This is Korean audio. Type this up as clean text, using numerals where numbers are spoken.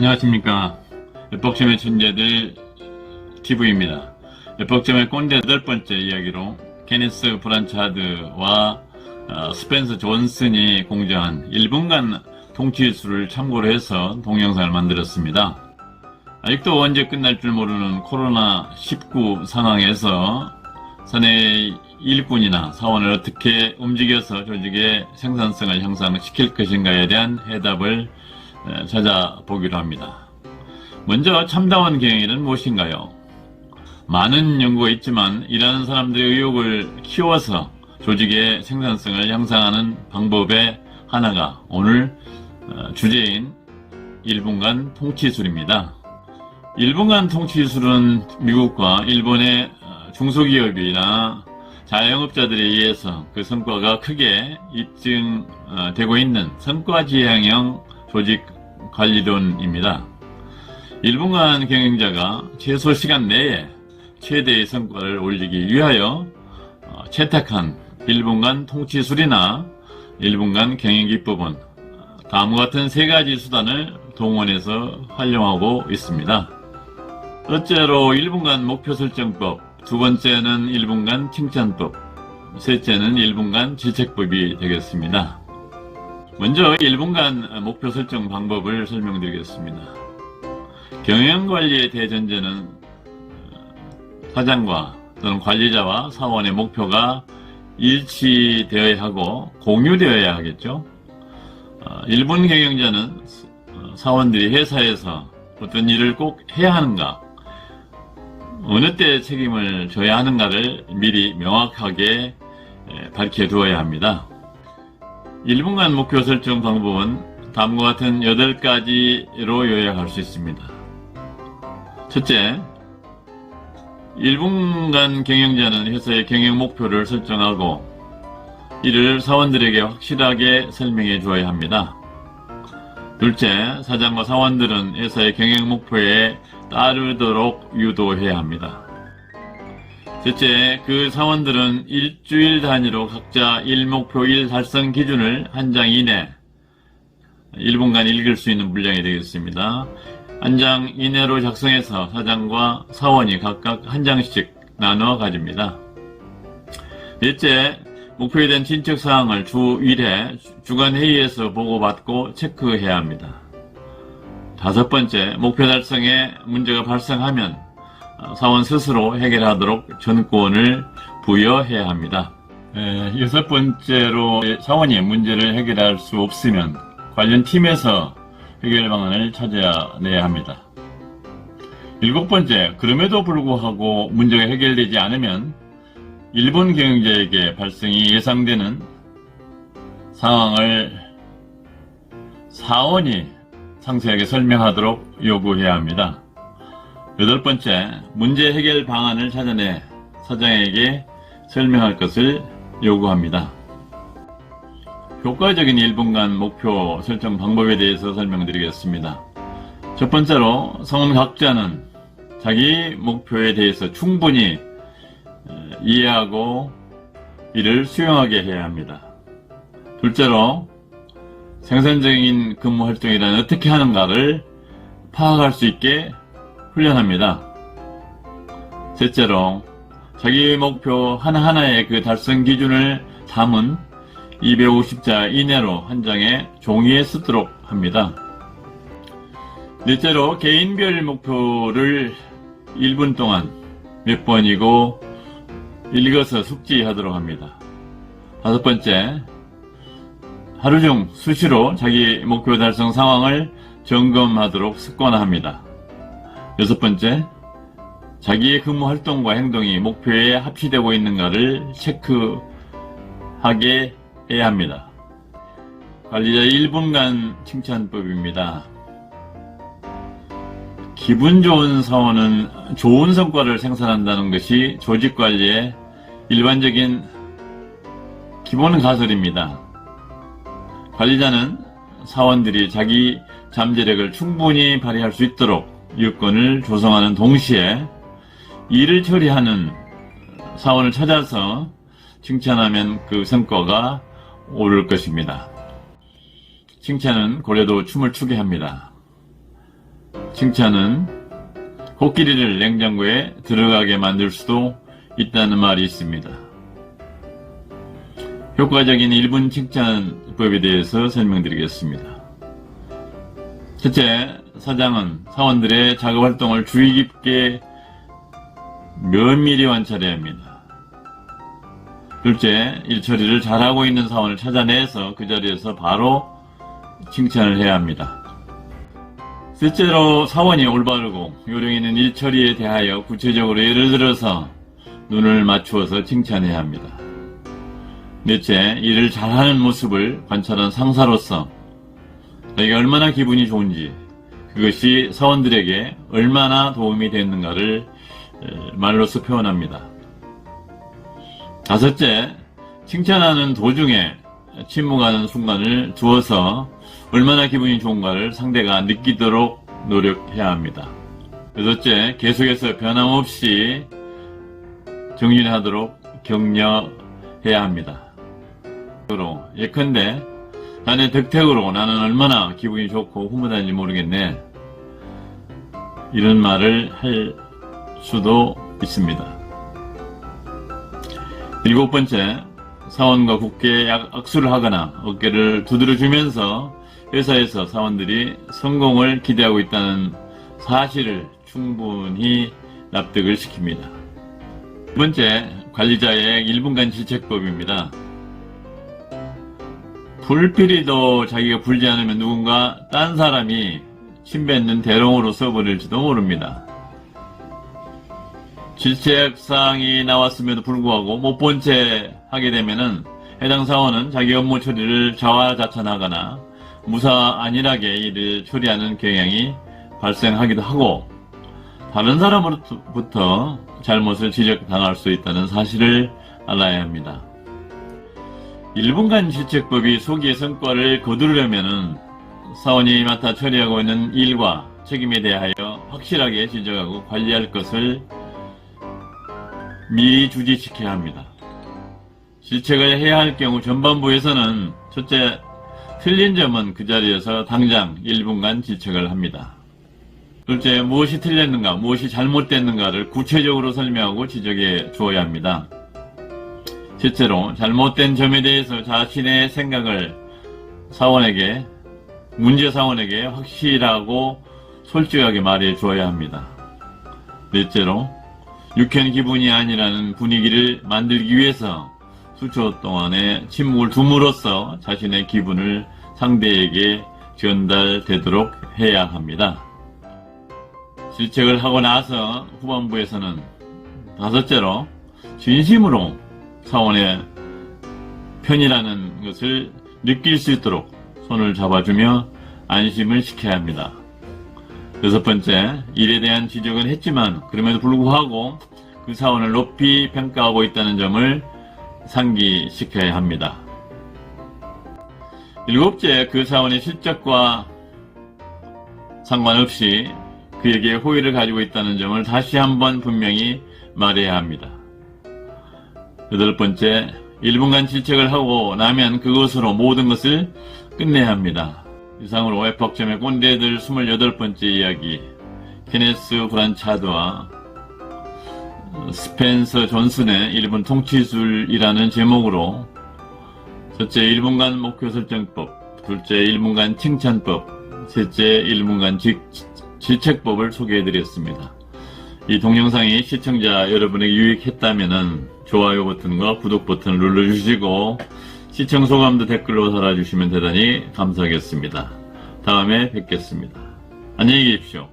안녕하십니까. 에폭점의 천재들 TV입니다. 에폭점의 꼰대 8번째 이야기로 케니스 브란차드와 스펜서 존슨이 공개한 1분간 통치술을 참고로 해서 동영상을 만들었습니다. 아직도 언제 끝날 줄 모르는 코로나19 상황에서 사내 일꾼이나 사원을 어떻게 움직여서 조직의 생산성을 향상시킬 것인가에 대한 해답을 찾아보기로 합니다. 먼저 참다원 경영이란 무엇인가요? 많은 연구가 있지만 일하는 사람들의 의욕을 키워서 조직의 생산성을 향상하는 방법의 하나가 오늘 주제인 1분간 통치술입니다. 1분간 통치술은 미국과 일본의 중소기업이나 자영업자들에 의해서 그 성과가 크게 입증되고 있는 성과지향형 조직 관리론입니다. 1분간 경영자가 최소 시간 내에 최대의 성과를 올리기 위하여 채택한 1분간 통치술이나 1분간 경영기법은 다음과 같은 3가지 수단을 동원해서 활용하고 있습니다. 첫째로 1분간 목표 설정법, 두 번째는 1분간 칭찬법, 셋째는 1분간 질책법이 되겠습니다. 먼저 1분간 목표 설정 방법을 설명드리겠습니다. 경영관리의 대전제는 사장과 또는 관리자와 사원의 목표가 일치되어야 하고 공유되어야 하겠죠. 1분 경영자는 사원들이 회사에서 어떤 일을 꼭 해야 하는가, 어느 때 책임을 져야 하는가를 미리 명확하게 밝혀두어야 합니다. 1분간 목표 설정 방법은 다음과 같은 8가지로 요약할 수 있습니다. 첫째, 1분간 경영자는 회사의 경영 목표를 설정하고 이를 사원들에게 확실하게 설명해 주어야 합니다. 둘째, 사장과 사원들은 회사의 경영 목표에 따르도록 유도해야 합니다. 셋째, 그 사원들은 일주일 단위로 각자 1목표 1 달성 기준을 한 장 이내 1분간 읽을 수 있는 분량이 되겠습니다. 한 장 이내로 작성해서 사장과 사원이 각각 한 장씩 나눠 가집니다. 넷째, 목표에 대한 진척사항을 주 1회 주간회의에서 보고받고 체크해야 합니다. 다섯 번째, 목표 달성에 문제가 발생하면 사원 스스로 해결하도록 전권을 부여해야 합니다. 여섯 번째로, 사원이 문제를 해결할 수 없으면 관련 팀에서 해결 방안을 찾아내야 합니다. 일곱 번째, 그럼에도 불구하고 문제가 해결되지 않으면 1분 경영자에게 발생이 예상되는 상황을 사원이 상세하게 설명하도록 요구해야 합니다. 여덟 번째, 문제 해결 방안을 찾아내 사장에게 설명할 것을 요구합니다. 효과적인 1분간 목표 설정 방법에 대해서 설명드리겠습니다. 첫 번째로, 사원 각자는 자기 목표에 대해서 충분히 이해하고 이를 수용하게 해야 합니다. 둘째로, 생산적인 근무 활동이란 어떻게 하는가를 파악할 수 있게 훈련합니다. 셋째로, 자기 목표 하나하나의 그 달성 기준을 담은 250자 이내로 한 장의 종이에 쓰도록 합니다. 넷째로, 개인별 목표를 1분 동안 몇 번이고 읽어서 숙지하도록 합니다. 다섯 번째, 하루 중 수시로 자기 목표 달성 상황을 점검하도록 습관화합니다. 여섯 번째, 자기의 근무 활동과 행동이 목표에 합치되고 있는가를 체크하게 해야 합니다. 관리자 1분간 칭찬법입니다. 기분 좋은 사원은 좋은 성과를 생산한다는 것이 조직관리의 일반적인 기본 가설입니다. 관리자는 사원들이 자기 잠재력을 충분히 발휘할 수 있도록 여건을 조성하는 동시에 일을 처리하는 사원을 찾아서 칭찬하면 그 성과가 오를 것입니다. 칭찬은 고래도 춤을 추게 합니다. 칭찬은 코끼리를 냉장고에 들어가게 만들 수도 있다는 말이 있습니다. 효과적인 1분 칭찬법에 대해서 설명드리겠습니다. 첫째, 사장은 사원들의 작업활동을 주의 깊게 면밀히 관찰해야 합니다. 둘째, 일 처리를 잘하고 있는 사원을 찾아내서 그 자리에서 바로 칭찬을 해야 합니다. 셋째로, 사원이 올바르고 요령 있는 일 처리에 대하여 구체적으로 예를 들어서 눈을 맞추어서 칭찬해야 합니다. 넷째, 일을 잘하는 모습을 관찰한 상사로서 자기가 얼마나 기분이 좋은지, 그것이 사원들에게 얼마나 도움이 됐는가를 말로써 표현합니다. 다섯째, 칭찬하는 도중에 침묵하는 순간을 두어서 얼마나 기분이 좋은가를 상대가 느끼도록 노력해야 합니다. 여섯째, 계속해서 변함없이 정진하도록 격려해야 합니다. 예컨대 자네 덕택으로 나는 얼마나 기분이 좋고 흐뭇한지 모르겠네, 이런 말을 할 수도 있습니다. 일곱 번째, 사원과 굳게 악수를 하거나 어깨를 두드려주면서 회사에서 사원들이 성공을 기대하고 있다는 사실을 충분히 납득을 시킵니다. 두 번째, 관리자의 1분간 질책법입니다. 불필요도 자기가 불지 않으면 누군가 딴 사람이 침뱉는 대롱으로 써버릴지도 모릅니다. 질책사항이 나왔음에도 불구하고 못 본 채 하게 되면은 해당 사원은 자기 업무 처리를 자화자찬하거나 무사 안일하게 일을 처리하는 경향이 발생하기도 하고 다른 사람으로부터 잘못을 지적당할 수 있다는 사실을 알아야 합니다. 1분간 질책법이 소기의 성과를 거두려면은 사원이 맡아 처리하고 있는 일과 책임에 대하여 확실하게 지적하고 관리할 것을 미리 주지시켜야 합니다. 질책을 해야 할 경우 전반부에서는 첫째, 틀린 점은 그 자리에서 당장 1분간 질책을 합니다. 둘째, 무엇이 틀렸는가, 무엇이 잘못됐는가를 구체적으로 설명하고 지적해 주어야 합니다. 셋째로, 잘못된 점에 대해서 자신의 생각을 문제 사원에게 확실하고 솔직하게 말해 주어야 합니다. 넷째로, 유쾌한 기분이 아니라는 분위기를 만들기 위해서 수초 동안의 침묵을 둠으로써 자신의 기분을 상대에게 전달되도록 해야 합니다. 질책을 하고 나서 후반부에서는 다섯째로, 진심으로 사원의 편이라는 것을 느낄 수 있도록 손을 잡아주며 안심을 시켜야 합니다. 여섯 번째, 일에 대한 지적은 했지만 그럼에도 불구하고 그 사원을 높이 평가하고 있다는 점을 상기시켜야 합니다. 일곱째, 그 사원의 실적과 상관없이 그에게 호의를 가지고 있다는 점을 다시 한번 분명히 말해야 합니다. 여덟 번째, 1분간 질책을 하고 나면 그것으로 모든 것을 끝내야 합니다. 이상으로 에폭점의 꼰대들 28번째 이야기, 케네스 브란차드와 스펜서 존슨의 1분 통치술이라는 제목으로 첫째 1분간 목표 설정법, 둘째 1분간 칭찬법, 셋째 1분간 질책법을 소개해드렸습니다. 이 동영상이 시청자 여러분에게 유익했다면 좋아요 버튼과 구독 버튼을 눌러주시고 시청 소감도 댓글로 달아주시면 대단히 감사하겠습니다. 다음에 뵙겠습니다. 안녕히 계십시오.